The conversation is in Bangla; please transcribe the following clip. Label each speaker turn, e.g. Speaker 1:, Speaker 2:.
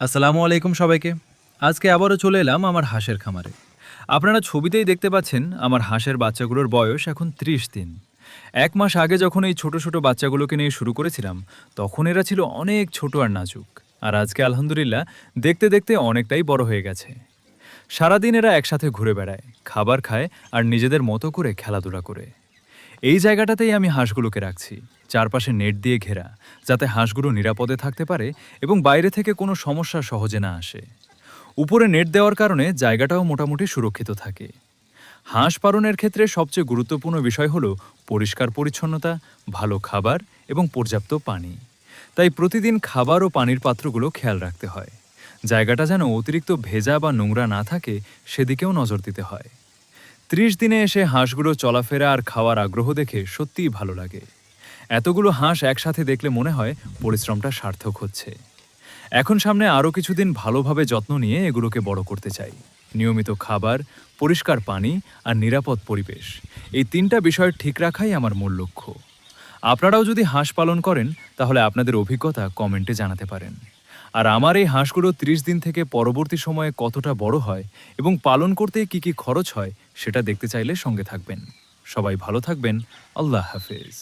Speaker 1: আসসালামু আলাইকুম সবাইকে। আজকে আবারও চলে এলাম আমার হাঁসের খামারে। আপনারা ছবিতেই দেখতে পাচ্ছেন আমার হাঁসের বাচ্চাগুলোর বয়স এখন ৩০ দিন। ১ মাস আগে যখন এই ছোট, ছোট বাচ্চাগুলোকে নিয়ে শুরু করেছিলাম, তখন এরা ছিল অনেক ছোট আর নাজুক। আর আজকে আলহামদুলিল্লাহ দেখতে, দেখতে অনেকটাই বড় হয়ে গেছে। সারাদিন এরা একসাথে ঘুরে বেড়ায়, খাবার খায় আর নিজেদের মতো করে খেলাধুলা করে। এই জায়গাটাতেই আমি হাঁসগুলোকে রাখছি। চারপাশে নেট দিয়ে ঘেরা, যাতে হাঁসগুলো নিরাপদে থাকতে পারে এবং বাইরে থেকে কোনো সমস্যা সহজে না আসে। উপরে নেট দেওয়ার কারণে জায়গাটাও মোটামুটি সুরক্ষিত থাকে। হাঁস পালনের ক্ষেত্রে সবচেয়ে গুরুত্বপূর্ণ বিষয় হলো পরিষ্কার পরিচ্ছন্নতা, ভালো খাবার এবং পর্যাপ্ত পানি। তাই প্রতিদিন খাবার ও পানির পাত্রগুলো খেয়াল রাখতে হয়। জায়গাটা যেন অতিরিক্ত ভেজা বা নোংরা না থাকে, সেদিকেও নজর দিতে হয়। ৩০ দিনে এসে হাঁসগুলো চলাফেরা আর খাওয়ার আগ্রহ দেখে সত্যিই ভালো লাগে। এতগুলো হাঁস একসাথে দেখলে মনে হয় পরিশ্রমটা সার্থক হচ্ছে। এখন সামনে আরও কিছুদিন ভালোভাবে যত্ন নিয়ে এগুলোকে বড় করতে চাই। নিয়মিত খাবার, পরিষ্কার পানি আর নিরাপদ পরিবেশ, এই ৩টা বিষয় ঠিক রাখাই আমার মূল লক্ষ্য। আপনারাও যদি হাঁস পালন করেন, তাহলে আপনাদের অভিজ্ঞতা কমেন্টে জানাতে পারেন। আর আমার এই হাঁসগুলো ৩০ দিন থেকে পরবর্তী সময়ে কতটা বড় হয় এবং পালন করতে কি কি খরচ হয়, সেটা দেখতে চাইলে সঙ্গে থাকবেন। সবাই ভালো থাকবেন। আল্লাহ হাফেজ।